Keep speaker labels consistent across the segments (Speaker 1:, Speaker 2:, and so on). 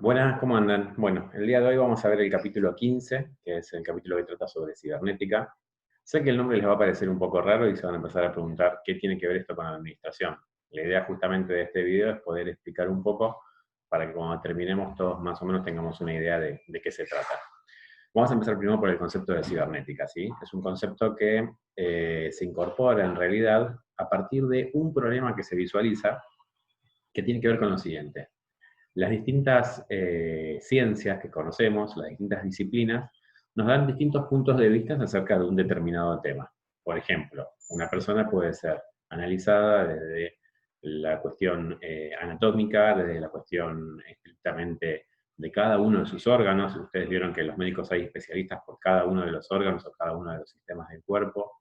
Speaker 1: Buenas, ¿cómo andan? Bueno, el día de hoy vamos a ver el capítulo 15, que es el capítulo que trata sobre cibernética. Sé que el nombre les va a parecer un poco raro y se van a empezar a preguntar qué tiene que ver esto con la administración. La idea justamente de este video es poder explicar un poco para que cuando terminemos todos más o menos tengamos una idea de qué se trata. Vamos a empezar primero por el concepto de cibernética, ¿sí? Es un concepto que se incorpora en realidad a partir de un problema que se visualiza que tiene que ver con lo siguiente. Las distintas ciencias que conocemos, las distintas disciplinas, nos dan distintos puntos de vista acerca de un determinado tema. Por ejemplo, una persona puede ser analizada desde la cuestión anatómica, desde la cuestión estrictamente de cada uno de sus órganos. Ustedes vieron que los médicos hay especialistas por cada uno de los órganos o cada uno de los sistemas del cuerpo.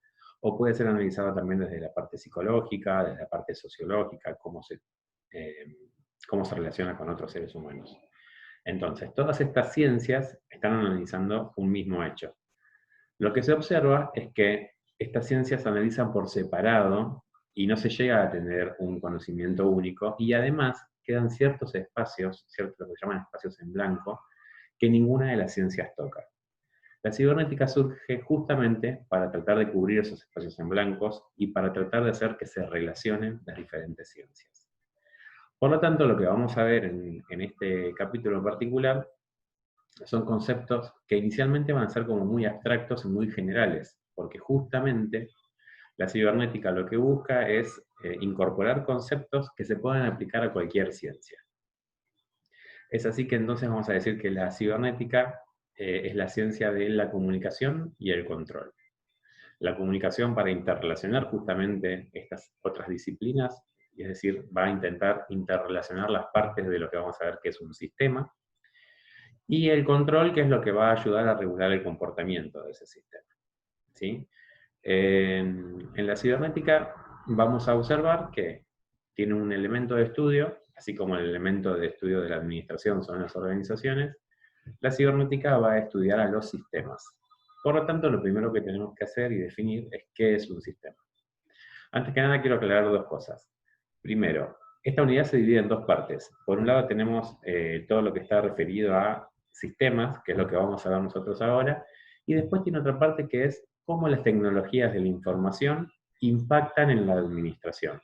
Speaker 1: O puede ser analizada también desde la parte psicológica, desde la parte sociológica, eh, cómo se relaciona con otros seres humanos. Entonces, todas estas ciencias están analizando un mismo hecho. Lo que se observa es que estas ciencias analizan por separado y no se llega a tener un conocimiento único, y además quedan ciertos espacios, lo que se llaman espacios en blanco, que ninguna de las ciencias toca. La cibernética surge justamente para tratar de cubrir esos espacios en blancos y para tratar de hacer que se relacionen las diferentes ciencias. Por lo tanto, lo que vamos a ver en este capítulo en particular son conceptos que inicialmente van a ser como muy abstractos y muy generales, porque justamente la cibernética lo que busca es incorporar conceptos que se puedan aplicar a cualquier ciencia. Es así que entonces vamos a decir que la cibernética es la ciencia de la comunicación y el control. La comunicación para interrelacionar justamente estas otras disciplinas, es decir, va a intentar interrelacionar las partes de lo que vamos a ver que es un sistema, y el control, que es lo que va a ayudar a regular el comportamiento de ese sistema, ¿sí? En la cibernética vamos a observar que tiene un elemento de estudio, así como el elemento de estudio de la administración son las organizaciones. La cibernética va a estudiar a los sistemas. Por lo tanto, lo primero que tenemos que hacer y definir es qué es un sistema. Antes que nada, quiero aclarar dos cosas. Primero, esta unidad se divide en dos partes. Por un lado tenemos todo lo que está referido a sistemas, que es lo que vamos a ver nosotros ahora, y después tiene otra parte que es cómo las tecnologías de la información impactan en la administración.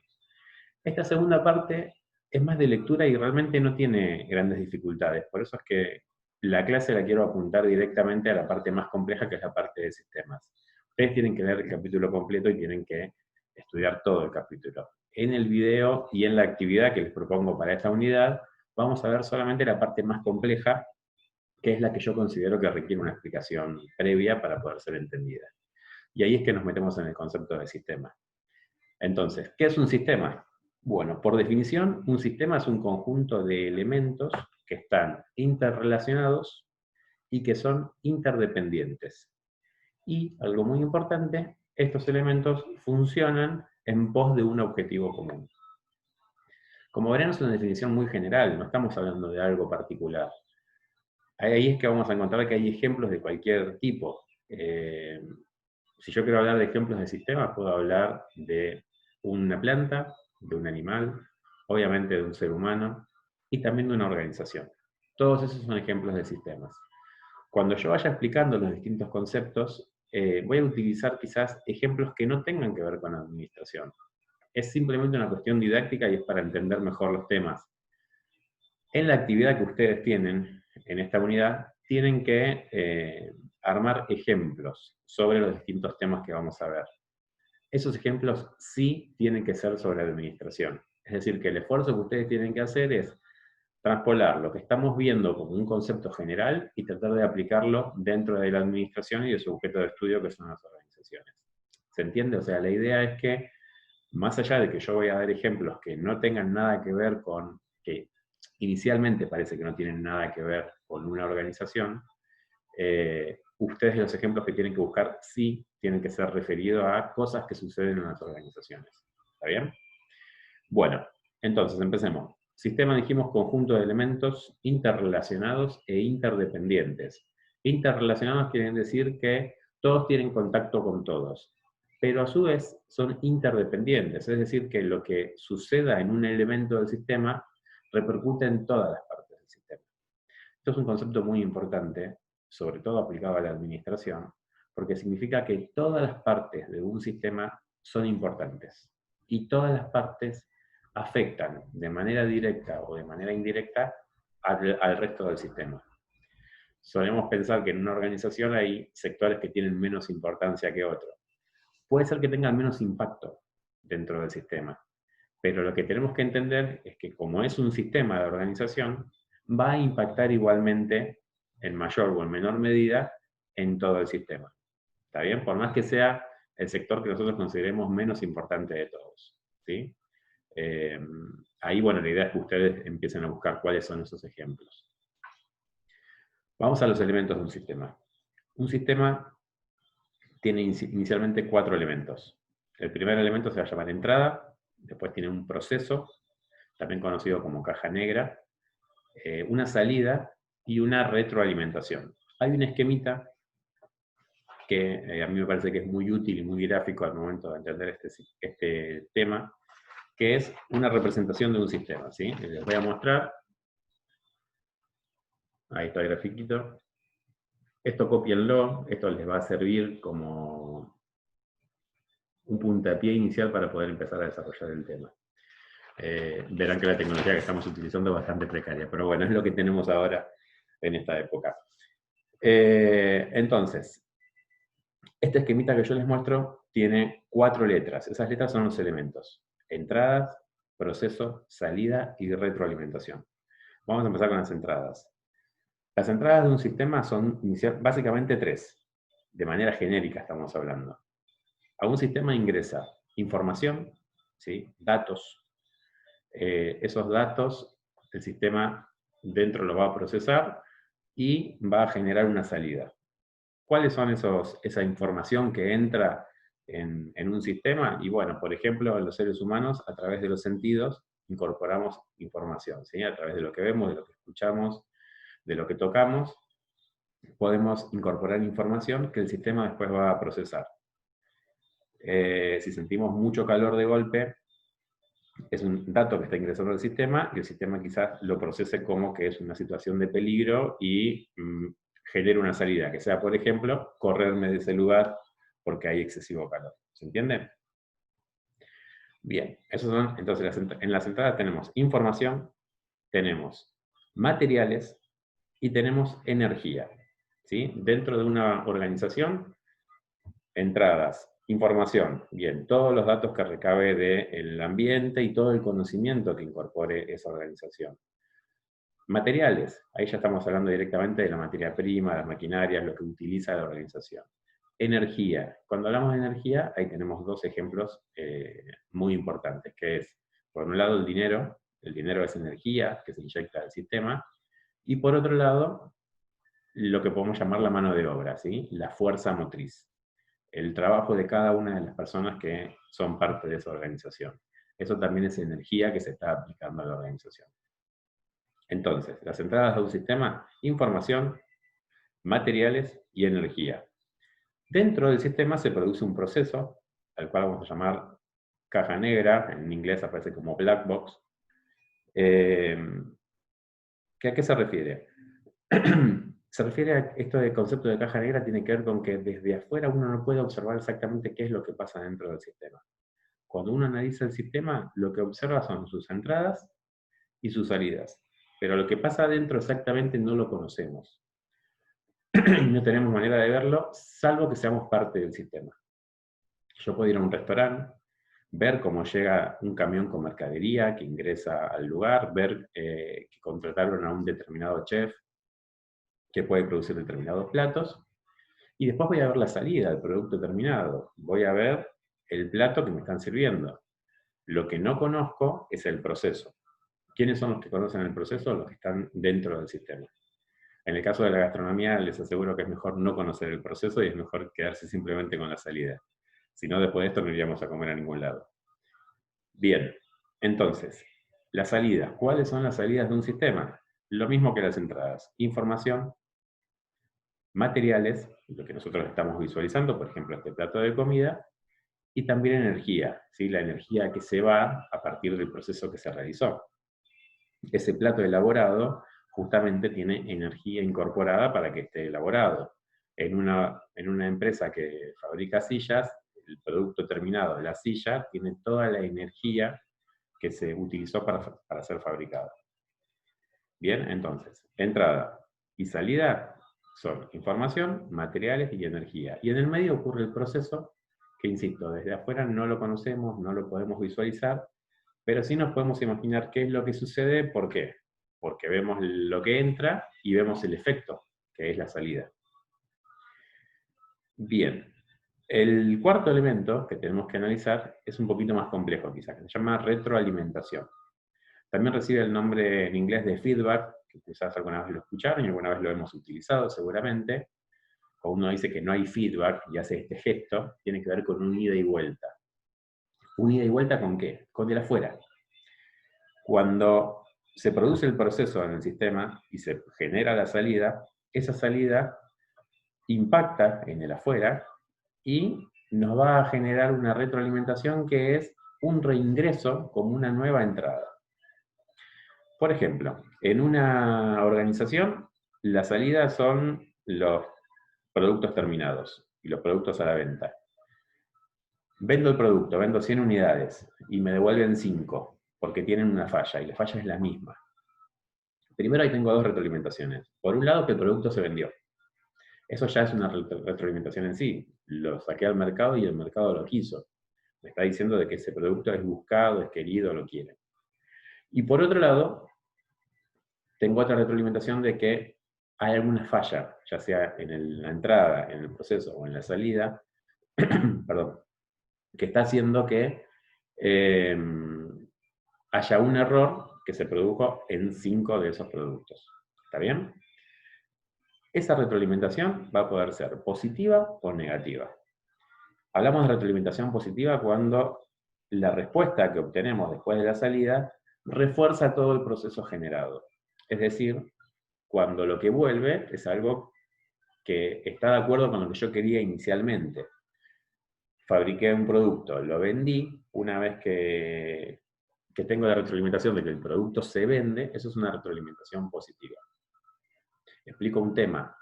Speaker 1: Esta segunda parte es más de lectura y realmente no tiene grandes dificultades, por eso es que la clase la quiero apuntar directamente a la parte más compleja, que es la parte de sistemas. Ustedes tienen que leer el capítulo completo y tienen que estudiar todo el capítulo. En el video y en la actividad que les propongo para esta unidad, vamos a ver solamente la parte más compleja, que es la que yo considero que requiere una explicación previa para poder ser entendida. Y ahí es que nos metemos en el concepto de sistema. Entonces, ¿qué es un sistema? Bueno, por definición, un sistema es un conjunto de elementos que están interrelacionados y que son interdependientes. Y, algo muy importante, estos elementos funcionan en pos de un objetivo común. Como verán, es una definición muy general, no estamos hablando de algo particular. Ahí es que vamos a encontrar que hay ejemplos de cualquier tipo. Si yo quiero hablar de ejemplos de sistemas, puedo hablar de una planta, de un animal, obviamente de un ser humano, y también de una organización. Todos esos son ejemplos de sistemas. Cuando yo vaya explicando los distintos conceptos, voy a utilizar quizás ejemplos que no tengan que ver con la administración. Es simplemente una cuestión didáctica y es para entender mejor los temas. En la actividad que ustedes tienen en esta unidad, tienen que armar ejemplos sobre los distintos temas que vamos a ver. Esos ejemplos sí tienen que ser sobre administración. Es decir, que el esfuerzo que ustedes tienen que hacer es transpolar lo que estamos viendo como un concepto general y tratar de aplicarlo dentro de la administración y de su objeto de estudio, que son las organizaciones. ¿Se entiende? O sea, la idea es que, más allá de que yo voy a dar ejemplos que no tengan nada que ver con, que inicialmente parece que no tienen nada que ver con una organización, ustedes los ejemplos que tienen que buscar sí tienen que ser referidos a cosas que suceden en las organizaciones. ¿Está bien? Bueno, entonces empecemos. Sistema, dijimos, conjunto de elementos interrelacionados e interdependientes. Interrelacionados quieren decir que todos tienen contacto con todos, pero a su vez son interdependientes, es decir, que lo que suceda en un elemento del sistema repercute en todas las partes del sistema. Esto es un concepto muy importante, sobre todo aplicado a la administración, porque significa que todas las partes de un sistema son importantes y todas las partes afectan de manera directa o de manera indirecta al resto del sistema. Solemos pensar que en una organización hay sectores que tienen menos importancia que otros. Puede ser que tengan menos impacto dentro del sistema, pero lo que tenemos que entender es que como es un sistema de organización, va a impactar igualmente en mayor o en menor medida en todo el sistema. ¿Está bien? Por más que sea el sector que nosotros consideremos menos importante de todos. ¿Sí? Ahí, bueno, la idea es que ustedes empiecen a buscar cuáles son esos ejemplos. Vamos a los elementos de un sistema. Un sistema tiene inicialmente 4 elementos. El primer elemento se va a llamar entrada, después tiene un proceso, también conocido como caja negra, una salida y una retroalimentación. Hay un esquemita que a mí me parece que es muy útil y muy gráfico al momento de entender este tema, que es una representación de un sistema. ¿Sí? Les voy a mostrar. Ahí está el grafiquito. Esto cópienlo, esto les va a servir como un puntapié inicial para poder empezar a desarrollar el tema. Verán que la tecnología que estamos utilizando es bastante precaria, pero bueno, es lo que tenemos ahora en esta época. Entonces, este esquemita que yo les muestro tiene 4 letras. Esas letras son los elementos: entradas, proceso, salida y retroalimentación. Vamos a empezar con las entradas. Las entradas de un sistema son básicamente 3. De manera genérica estamos hablando. A un sistema ingresa información, ¿sí? Datos. Esos datos el sistema dentro los va a procesar y va a generar una salida. ¿Cuáles son esa información que entra en un sistema? Y bueno, por ejemplo, los seres humanos, a través de los sentidos, incorporamos información, ¿sí? A través de lo que vemos, de lo que escuchamos, de lo que tocamos, podemos incorporar información que el sistema después va a procesar. Si sentimos mucho calor de golpe, es un dato que está ingresando al sistema y el sistema quizás lo procese como que es una situación de peligro y genere una salida, que sea, por ejemplo, correrme de ese lugar porque hay excesivo calor. ¿Se entiende? Bien, entonces en las entradas tenemos información, tenemos materiales y tenemos energía. ¿Sí? Dentro de una organización, entradas, información, bien, todos los datos que recabe del ambiente y todo el conocimiento que incorpore esa organización. Materiales, ahí ya estamos hablando directamente de la materia prima, las maquinarias, lo que utiliza la organización. Energía, cuando hablamos de energía, ahí tenemos 2 ejemplos muy importantes, que es, por un lado, el dinero es energía que se inyecta al sistema, y por otro lado, lo que podemos llamar la mano de obra, ¿sí? La fuerza motriz. El trabajo de cada una de las personas que son parte de esa organización. Eso también es energía que se está aplicando a la organización. Entonces, las entradas de un sistema: información, materiales y energía. Dentro del sistema se produce un proceso, al cual vamos a llamar caja negra, en inglés aparece como black box. ¿A qué se refiere? Se refiere a esto del concepto de caja negra, tiene que ver con que desde afuera uno no puede observar exactamente qué es lo que pasa dentro del sistema. Cuando uno analiza el sistema, lo que observa son sus entradas y sus salidas. Pero lo que pasa adentro exactamente no lo conocemos. Y no tenemos manera de verlo, salvo que seamos parte del sistema. Yo puedo ir a un restaurante, ver cómo llega un camión con mercadería que ingresa al lugar, ver que contrataron a un determinado chef que puede producir determinados platos, y después voy a ver la salida, el producto terminado. Voy a ver el plato que me están sirviendo. Lo que no conozco es el proceso. ¿Quiénes son los que conocen el proceso? Los que están dentro del sistema. En el caso de la gastronomía, les aseguro que es mejor no conocer el proceso y es mejor quedarse simplemente con la salida. Si no, después de esto no iríamos a comer a ningún lado. Bien, entonces, las salidas. ¿Cuáles son las salidas de un sistema? Lo mismo que las entradas. Información, materiales, lo que nosotros estamos visualizando, por ejemplo, este plato de comida, y también energía, ¿sí? La energía que se va a partir del proceso que se realizó. Ese plato elaborado justamente tiene energía incorporada para que esté elaborado. En una empresa que fabrica sillas, el producto terminado de la silla tiene toda la energía que se utilizó para ser fabricada. Bien, entonces, entrada y salida son información, materiales y energía. Y en el medio ocurre el proceso que, insisto, desde afuera no lo conocemos, no lo podemos visualizar, pero sí nos podemos imaginar qué es lo que sucede. ¿Por qué? Porque vemos lo que entra y vemos el efecto, que es la salida. Bien, el cuarto elemento que tenemos que analizar es un poquito más complejo quizás, que se llama retroalimentación. También recibe el nombre en inglés de feedback, que quizás alguna vez lo escucharon y alguna vez lo hemos utilizado seguramente. Cuando uno dice que no hay feedback y hace este gesto, tiene que ver con un ida y vuelta. ¿Un ida y vuelta con qué? Con el afuera. Cuando se produce el proceso en el sistema y se genera la salida, esa salida impacta en el afuera y nos va a generar una retroalimentación que es un reingreso como una nueva entrada. Por ejemplo, en una organización, la salida son los productos terminados y los productos a la venta. Vendo el producto, vendo 100 unidades y me devuelven 5 porque tienen una falla y la falla es la misma. Primero ahí tengo dos retroalimentaciones. Por un lado, que el producto se vendió. Eso ya es una retroalimentación en sí. Lo saqué al mercado y el mercado lo quiso. Me está diciendo de que ese producto es buscado, es querido, lo quiere. Y por otro lado, tengo otra retroalimentación de que hay alguna falla, ya sea en la entrada, en el proceso o en la salida, perdón, que está haciendo que haya un error que se produjo en 5 de esos productos. ¿Está bien? Esa retroalimentación va a poder ser positiva o negativa. Hablamos de retroalimentación positiva cuando la respuesta que obtenemos después de la salida refuerza todo el proceso generado. Es decir, cuando lo que vuelve es algo que está de acuerdo con lo que yo quería inicialmente. Fabriqué un producto, lo vendí, una vez que tengo la retroalimentación de que el producto se vende, eso es una retroalimentación positiva. Explico un tema,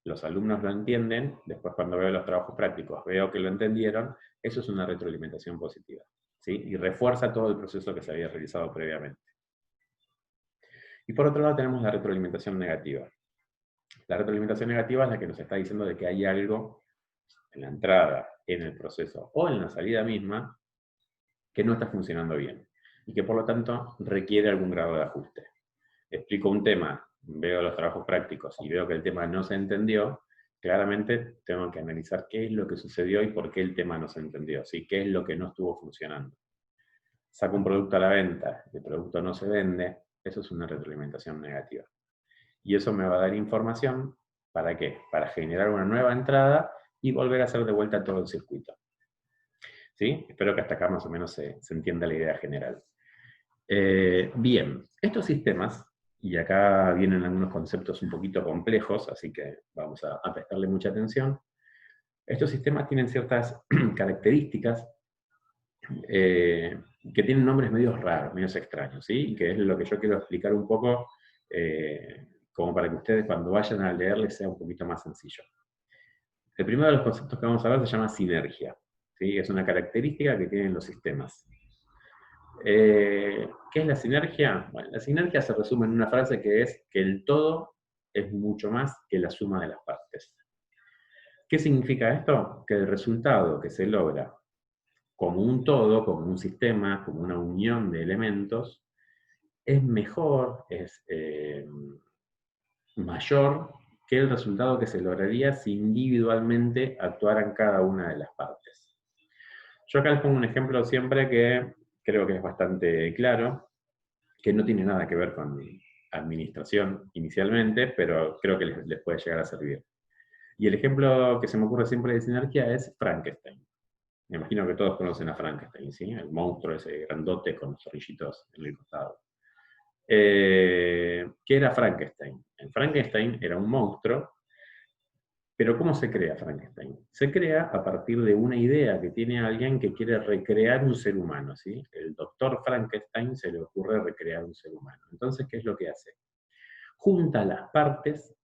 Speaker 1: los alumnos lo entienden, después cuando veo los trabajos prácticos veo que lo entendieron, eso es una retroalimentación positiva, ¿sí? Y refuerza todo el proceso que se había realizado previamente. Y por otro lado tenemos la retroalimentación negativa. La retroalimentación negativa es la que nos está diciendo de que hay algo en la entrada, en el proceso o en la salida misma que no está funcionando bien y que por lo tanto requiere algún grado de ajuste. Explico un tema, veo los trabajos prácticos y veo que el tema no se entendió, claramente tengo que analizar qué es lo que sucedió y por qué el tema no se entendió, ¿sí? Qué es lo que no estuvo funcionando. Saco un producto a la venta, el producto no se vende, eso es una retroalimentación negativa. Y eso me va a dar información, ¿para qué? Para generar una nueva entrada y volver a hacer de vuelta todo el circuito. ¿Sí? Espero que hasta acá más o menos se entienda la idea general. Bien, estos sistemas, y acá vienen algunos conceptos un poquito complejos, así que vamos a prestarle mucha atención. Estos sistemas tienen ciertas características que tienen nombres medios raros, medios extraños, ¿sí? Que es lo que yo quiero explicar un poco, como para que ustedes cuando vayan a leer les sea un poquito más sencillo. El primero de los conceptos que vamos a ver se llama sinergia, ¿sí? Es una característica que tienen los sistemas. ¿Qué es la sinergia? Bueno, la sinergia se resume en una frase que es que el todo es mucho más que la suma de las partes. ¿Qué significa esto? Que el resultado que se logra como un todo, como un sistema, como una unión de elementos, es mejor, es mayor que el resultado que se lograría si individualmente actuaran cada una de las partes. Yo acá les pongo un ejemplo siempre que creo que es bastante claro, que no tiene nada que ver con administración inicialmente, pero creo que les puede llegar a servir. Y el ejemplo que se me ocurre siempre de sinergia es Frankenstein. Me imagino que todos conocen a Frankenstein, ¿sí? El monstruo ese grandote con los zorrillitos en el costado. ¿Qué era Frankenstein? Frankenstein era un monstruo, pero ¿cómo se crea Frankenstein? Se crea a partir de una idea que tiene alguien que quiere recrear un ser humano, ¿sí? El doctor Frankenstein se le ocurre recrear un ser humano. Entonces, ¿qué es lo que hace? junta las partes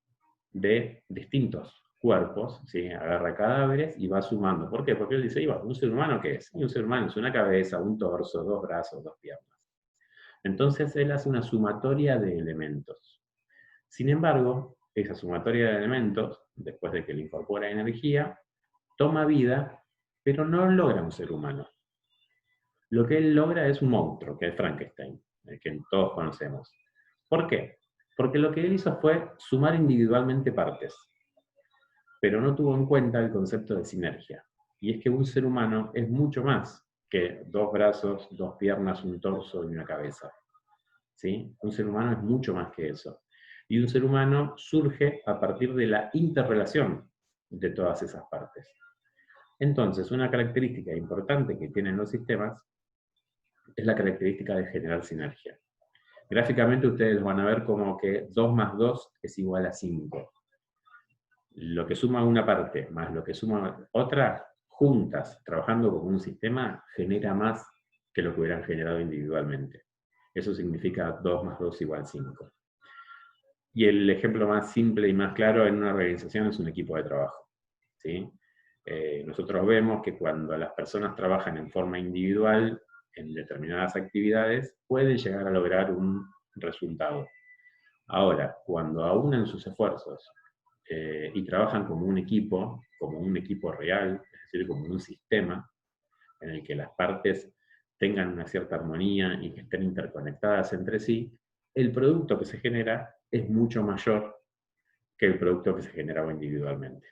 Speaker 1: de distintos cuerpos, ¿sí? Agarra cadáveres y va sumando. ¿Por qué? Porque él dice, ¿un ser humano qué es? Y un ser humano es una cabeza, un torso, dos brazos, dos piernas. Entonces él hace una sumatoria de elementos. Sin embargo, esa sumatoria de elementos, después de que le incorpora energía, toma vida, pero no logra un ser humano. Lo que él logra es un monstruo, que es Frankenstein, el que todos conocemos. ¿Por qué? Porque lo que él hizo fue sumar individualmente partes, pero no tuvo en cuenta el concepto de sinergia. Y es que un ser humano es mucho más que dos brazos, dos piernas, un torso y una cabeza. ¿Sí? Un ser humano es mucho más que eso. Y un ser humano surge a partir de la interrelación de todas esas partes. Entonces, una característica importante que tienen los sistemas es la característica de generar sinergia. Gráficamente ustedes van a ver como que 2 más 2 es igual a 5. Lo que suma una parte más lo que suma otra, juntas, trabajando como un sistema, genera más que lo que hubieran generado individualmente. Eso significa 2 más 2 igual 5. Y el ejemplo más simple y más claro en una organización es un equipo de trabajo. ¿Sí? Nosotros vemos que cuando las personas trabajan en forma individual en determinadas actividades, pueden llegar a lograr un resultado. Ahora, cuando aunan sus esfuerzos y trabajan como un equipo real, es decir, como un sistema, en el que las partes tengan una cierta armonía y que estén interconectadas entre sí, el producto que se genera es mucho mayor que el producto que se generaba individualmente.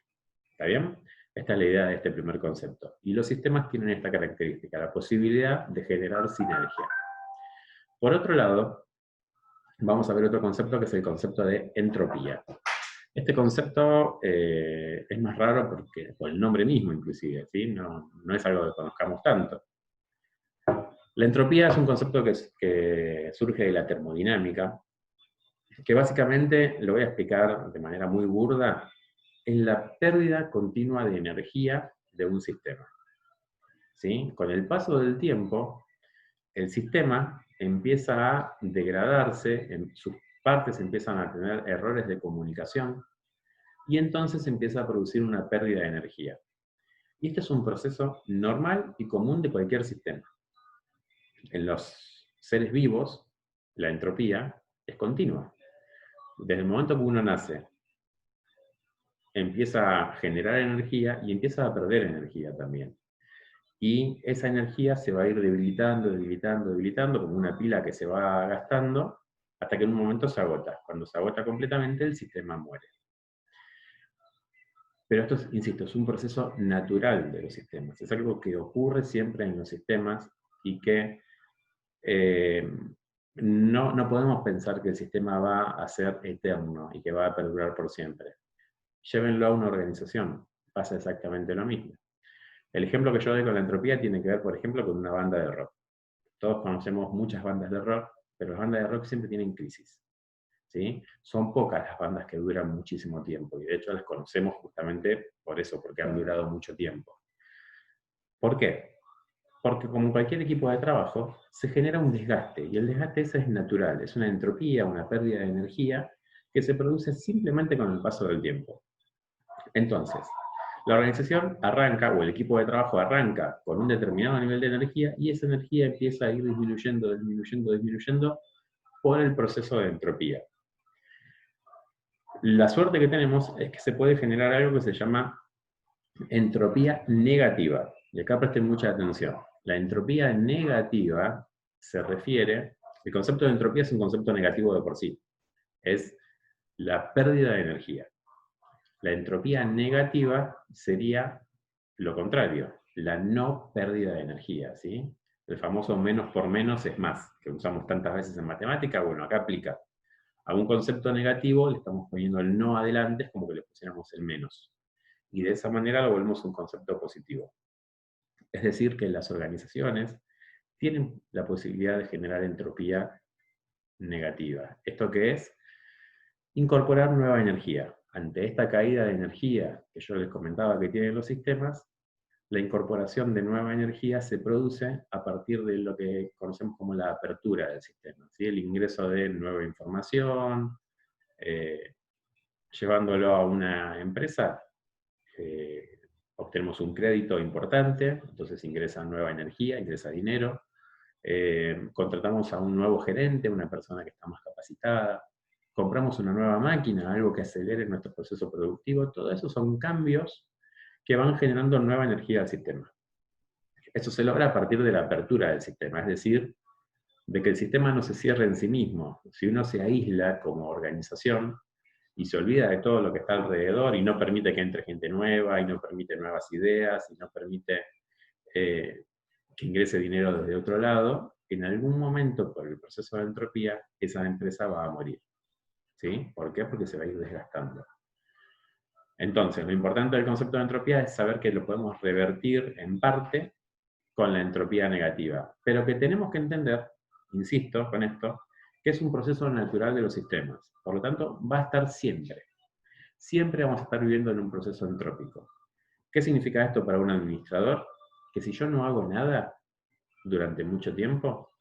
Speaker 1: ¿Está bien? Esta es la idea de este primer concepto. Y los sistemas tienen esta característica, la posibilidad de generar sinergia. Por otro lado, vamos a ver otro concepto que es el concepto de entropía. Este concepto es más raro por el nombre mismo, inclusive, ¿sí? No es algo que conozcamos tanto. La entropía es un concepto que surge de la termodinámica, que básicamente, lo voy a explicar de manera muy burda, es la pérdida continua de energía de un sistema. ¿Sí? Con el paso del tiempo, el sistema empieza a degradarse, sus partes empiezan a tener errores de comunicación, y entonces empieza a producir una pérdida de energía. Y este es un proceso normal y común de cualquier sistema. En los seres vivos, la entropía es continua. Desde el momento que uno nace, empieza a generar energía y empieza a perder energía también. Y esa energía se va a ir debilitando, debilitando, debilitando, como una pila que se va gastando, hasta que en un momento se agota. Cuando se agota completamente, el sistema muere. Pero esto, insisto, es un proceso natural de los sistemas. Es algo que ocurre siempre en los sistemas y que no podemos pensar que el sistema va a ser eterno y que va a perdurar por siempre. Llévenlo a una organización, pasa exactamente lo mismo. El ejemplo que yo doy con la entropía tiene que ver, por ejemplo, con una banda de rock. Todos conocemos muchas bandas de rock, pero las bandas de rock siempre tienen crisis. ¿Sí? Son pocas las bandas que duran muchísimo tiempo, y de hecho las conocemos justamente por eso, porque han durado mucho tiempo. ¿Por qué? Porque como cualquier equipo de trabajo, se genera un desgaste, y el desgaste ese es natural, es una entropía, una pérdida de energía, que se produce simplemente con el paso del tiempo. Entonces, la organización arranca, o el equipo de trabajo arranca con un determinado nivel de energía, y esa energía empieza a ir disminuyendo, disminuyendo, disminuyendo por el proceso de entropía. La suerte que tenemos es que se puede generar algo que se llama entropía negativa. Y acá presten mucha atención. La entropía negativa se refiere, el concepto de entropía es un concepto negativo de por sí. Es la pérdida de energía. La entropía negativa sería lo contrario, la no pérdida de energía, ¿sí? El famoso menos por menos es más, que usamos tantas veces en matemática, bueno, acá aplica. A un concepto negativo le estamos poniendo el no adelante, es como que le pusiéramos el menos. Y de esa manera lo volvemos un concepto positivo. Es decir, que las organizaciones tienen la posibilidad de generar entropía negativa. ¿Esto qué es? Incorporar nueva energía. Ante esta caída de energía que yo les comentaba que tienen los sistemas, la incorporación de nueva energía se produce a partir de lo que conocemos como la apertura del sistema, ¿sí? El ingreso de nueva información, llevándolo a una empresa, obtenemos un crédito importante, entonces ingresa nueva energía, ingresa dinero, contratamos a un nuevo gerente, una persona que está más capacitada, compramos una nueva máquina, algo que acelere nuestro proceso productivo, todo eso son cambios que van generando nueva energía al sistema. Eso se logra a partir de la apertura del sistema, es decir, de que el sistema no se cierre en sí mismo. Si uno se aísla como organización y se olvida de todo lo que está alrededor y no permite que entre gente nueva, y no permite nuevas ideas, y no permite que ingrese dinero desde otro lado, en algún momento, por el proceso de entropía, esa empresa va a morir. ¿Sí? ¿Por qué? Porque se va a ir desgastando. Entonces, lo importante del concepto de entropía es saber que lo podemos revertir en parte con la entropía negativa, pero que tenemos que entender, insisto con esto, que es un proceso natural de los sistemas. Por lo tanto, va a estar siempre. Siempre vamos a estar viviendo en un proceso entrópico. ¿Qué significa esto para un administrador? Que si yo no hago nada durante mucho tiempo,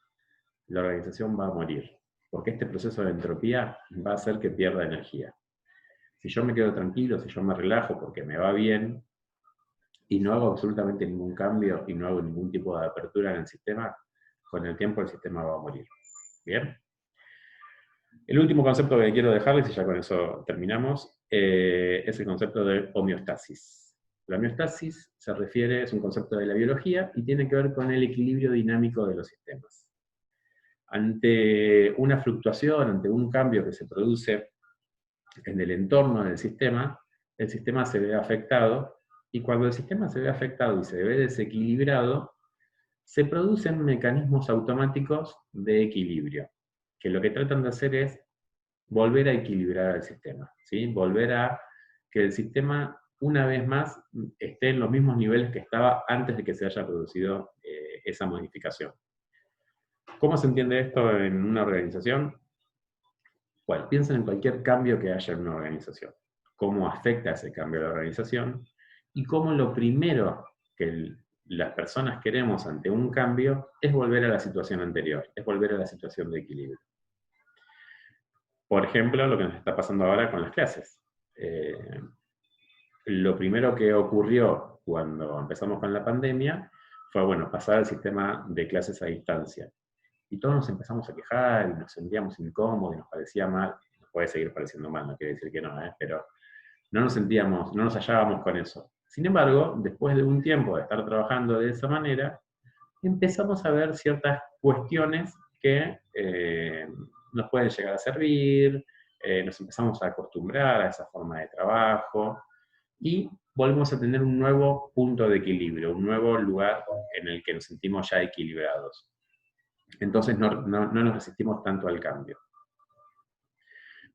Speaker 1: la organización va a morir, porque este proceso de entropía va a hacer que pierda energía. Si yo me quedo tranquilo, si yo me relajo porque me va bien, y no hago absolutamente ningún cambio, y no hago ningún tipo de apertura en el sistema, con el tiempo el sistema va a morir. ¿Bien? El último concepto que quiero dejarles, y ya con eso terminamos, es el concepto de homeostasis. La homeostasis se refiere, es un concepto de la biología, y tiene que ver con el equilibrio dinámico de los sistemas. Ante una fluctuación, ante un cambio que se produce en el entorno del sistema, el sistema se ve afectado, y cuando el sistema se ve afectado y se ve desequilibrado, se producen mecanismos automáticos de equilibrio, que lo que tratan de hacer es volver a equilibrar el sistema, ¿sí? Volver a que el sistema, una vez más, esté en los mismos niveles que estaba antes de que se haya producido esa modificación. ¿Cómo se entiende esto en una organización? Bueno, piensen en cualquier cambio que haya en una organización, cómo afecta ese cambio a la organización, y cómo lo primero que las personas queremos ante un cambio es volver a la situación anterior, es volver a la situación de equilibrio. Por ejemplo, lo que nos está pasando ahora con las clases. Lo primero que ocurrió cuando empezamos con la pandemia fue, bueno, pasar al sistema de clases a distancia. Y todos nos empezamos a quejar y nos sentíamos incómodos y nos parecía mal. Nos puede seguir pareciendo mal, no quiere decir que no, pero no nos sentíamos, no nos hallábamos con eso. Sin embargo, después de un tiempo de estar trabajando de esa manera, empezamos a ver ciertas cuestiones que nos pueden llegar a servir, nos empezamos a acostumbrar a esa forma de trabajo, y volvemos a tener un nuevo punto de equilibrio, un nuevo lugar en el que nos sentimos ya equilibrados. Entonces no nos resistimos tanto al cambio.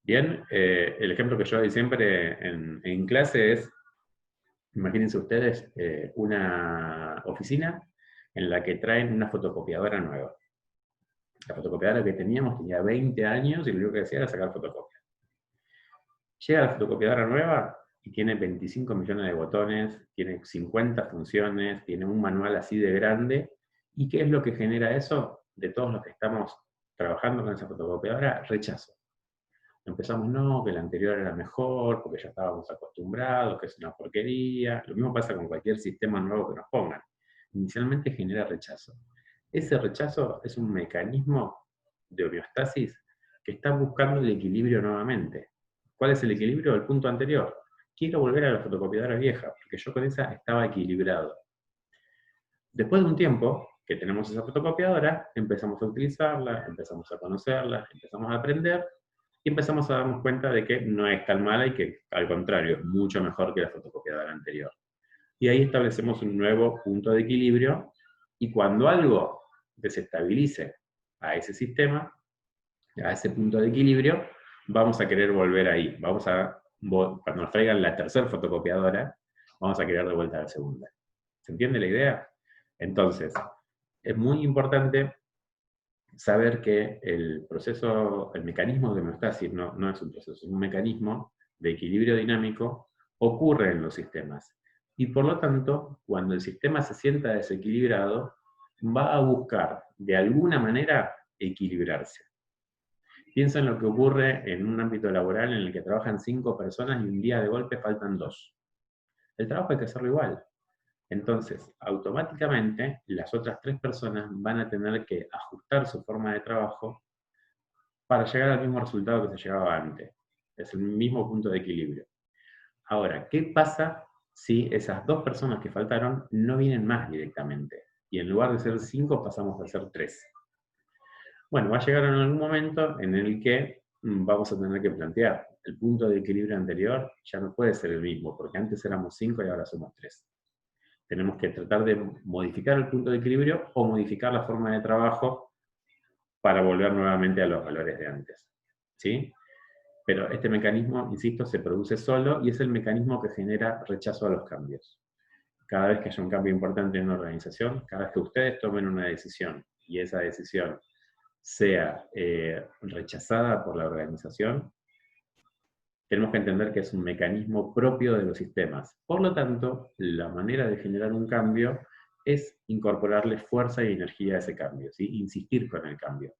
Speaker 1: Bien, el ejemplo que yo doy siempre en clase es, imagínense ustedes una oficina en la que traen una fotocopiadora nueva. La fotocopiadora que teníamos tenía 20 años y lo único que hacía era sacar fotocopias. Llega la fotocopiadora nueva y tiene 25 millones de botones, tiene 50 funciones, tiene un manual así de grande. ¿Y qué es lo que genera eso? De todos los que estamos trabajando con esa fotocopiadora, rechazo. Empezamos, no, que la anterior era mejor, porque ya estábamos acostumbrados, que es una porquería. Lo mismo pasa con cualquier sistema nuevo que nos pongan. Inicialmente genera rechazo. Ese rechazo es un mecanismo de homeostasis que está buscando el equilibrio nuevamente. ¿Cuál es el equilibrio? El punto anterior. Quiero volver a la fotocopiadora vieja, porque yo con esa estaba equilibrado. Después de un tiempo que tenemos esa fotocopiadora, empezamos a utilizarla, empezamos a conocerla, empezamos a aprender, y empezamos a darnos cuenta de que no es tan mala y que, al contrario, es mucho mejor que la fotocopiadora anterior. Y ahí establecemos un nuevo punto de equilibrio, y cuando algo desestabilice a ese sistema, a ese punto de equilibrio, vamos a querer volver ahí. Cuando nos traigan la tercera fotocopiadora, vamos a querer de vuelta a la segunda. ¿Se entiende la idea? Entonces, es muy importante saber que el proceso, el mecanismo de homeostasis no es un proceso, es un mecanismo de equilibrio dinámico, ocurre en los sistemas. Y por lo tanto, cuando el sistema se sienta desequilibrado, va a buscar de alguna manera equilibrarse. Piensa en lo que ocurre en un ámbito laboral en el que trabajan 5 personas y un día de golpe faltan 2. El trabajo hay que hacerlo igual. Entonces, automáticamente, las otras 3 personas van a tener que ajustar su forma de trabajo para llegar al mismo resultado que se llegaba antes. Es el mismo punto de equilibrio. Ahora, ¿qué pasa si esas 2 personas que faltaron no vienen más directamente? Y en lugar de ser 5 pasamos a ser 3. Bueno, va a llegar en algún momento en el que vamos a tener que plantear, el punto de equilibrio anterior ya no puede ser el mismo, porque antes éramos 5 y ahora somos 3. Tenemos que tratar de modificar el punto de equilibrio o modificar la forma de trabajo para volver nuevamente a los valores de antes. ¿Sí? Pero este mecanismo, insisto, se produce solo y es el mecanismo que genera rechazo a los cambios. Cada vez que haya un cambio importante en una organización, cada vez que ustedes tomen una decisión y esa decisión sea rechazada por la organización, tenemos que entender que es un mecanismo propio de los sistemas. Por lo tanto, la manera de generar un cambio es incorporarle fuerza y energía a ese cambio, ¿sí? Insistir con el cambio.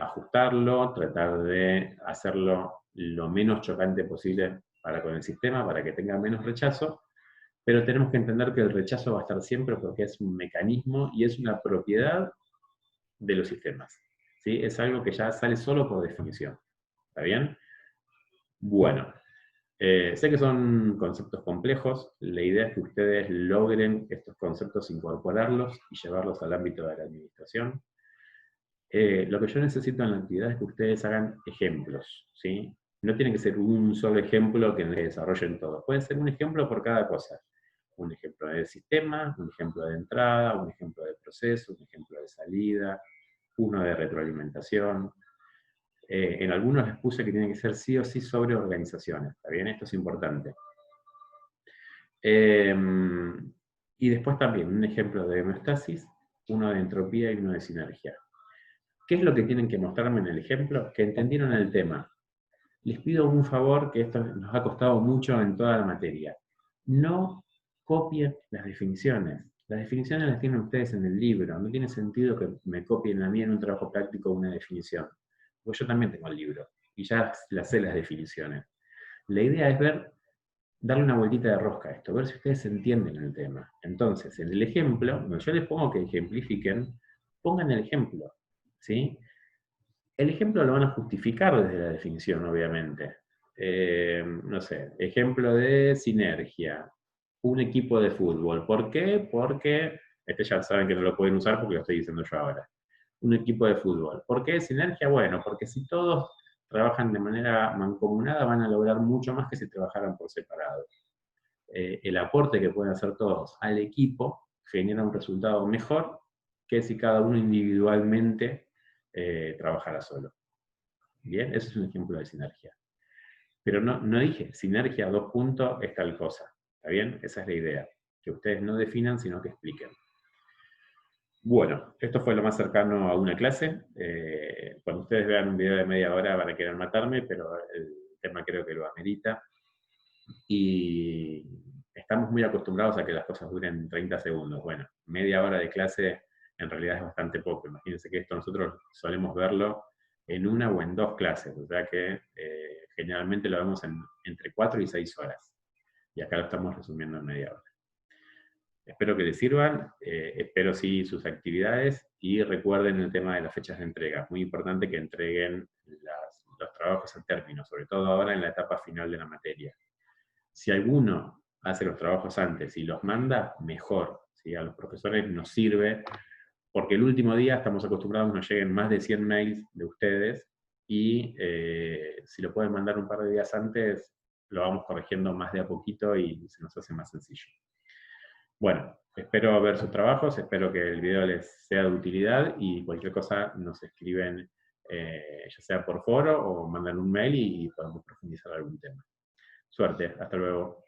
Speaker 1: Ajustarlo, tratar de hacerlo lo menos chocante posible para con el sistema, para que tenga menos rechazo, pero tenemos que entender que el rechazo va a estar siempre porque es un mecanismo y es una propiedad de los sistemas. ¿Sí? Es algo que ya sale solo por definición. ¿Está bien? Bueno, sé que son conceptos complejos, la idea es que ustedes logren estos conceptos incorporarlos y llevarlos al ámbito de la administración. Lo que yo necesito en la actividad es que ustedes hagan ejemplos, ¿sí? No tiene que ser un solo ejemplo que desarrollen todo, puede ser un ejemplo por cada cosa. Un ejemplo de sistema, un ejemplo de entrada, un ejemplo de proceso, un ejemplo de salida, uno de retroalimentación. En algunos les puse que tiene que ser sí o sí sobre organizaciones, ¿está bien? Esto es importante. Y después también un ejemplo de homeostasis, uno de entropía y uno de sinergia. ¿Qué es lo que tienen que mostrarme en el ejemplo? Que entendieron el tema. Les pido un favor, que esto nos ha costado mucho en toda la materia. No copien las definiciones. Las definiciones las tienen ustedes en el libro. No tiene sentido que me copien a mí en un trabajo práctico una definición. Porque yo también tengo el libro. Y ya las sé las definiciones. La idea es darle una vueltita de rosca a esto, ver si ustedes entienden el tema. Entonces, en el ejemplo, cuando yo les pongo que ejemplifiquen, pongan el ejemplo. ¿Sí? El ejemplo lo van a justificar desde la definición, obviamente. No sé, ejemplo de sinergia. Un equipo de fútbol. ¿Por qué? Porque, ya saben que no lo pueden usar porque lo estoy diciendo yo ahora. Un equipo de fútbol. ¿Por qué sinergia? Bueno, porque si todos trabajan de manera mancomunada van a lograr mucho más que si trabajaran por separado. El aporte que pueden hacer todos al equipo genera un resultado mejor que si cada uno individualmente trabajara solo. Bien, ese es un ejemplo de sinergia. Pero no dije, sinergia, 2 puntos, es tal cosa. ¿Está bien? Esa es la idea. Que ustedes no definan, sino que expliquen. Bueno, esto fue lo más cercano a una clase. Cuando ustedes vean un video de media hora van a querer matarme, pero el tema creo que lo amerita. Y estamos muy acostumbrados a que las cosas duren 30 segundos. Bueno, media hora de clase en realidad es bastante poco. Imagínense que esto nosotros solemos verlo en 1 o en 2 clases, o sea que generalmente lo vemos entre 4 y 6 horas. Y acá lo estamos resumiendo en media hora. Espero que les sirvan, espero sí sus actividades, y recuerden el tema de las fechas de entrega. Muy importante que entreguen los trabajos a término, sobre todo ahora en la etapa final de la materia. Si alguno hace los trabajos antes y los manda, mejor. ¿Sí? A los profesores nos sirve, porque el último día estamos acostumbrados a que nos lleguen más de 100 mails de ustedes, y si lo pueden mandar un par de días antes, lo vamos corrigiendo más de a poquito y se nos hace más sencillo. Bueno, espero ver sus trabajos, espero que el video les sea de utilidad, y cualquier cosa nos escriben, ya sea por foro o mandan un mail y podemos profundizar algún tema. Suerte, hasta luego.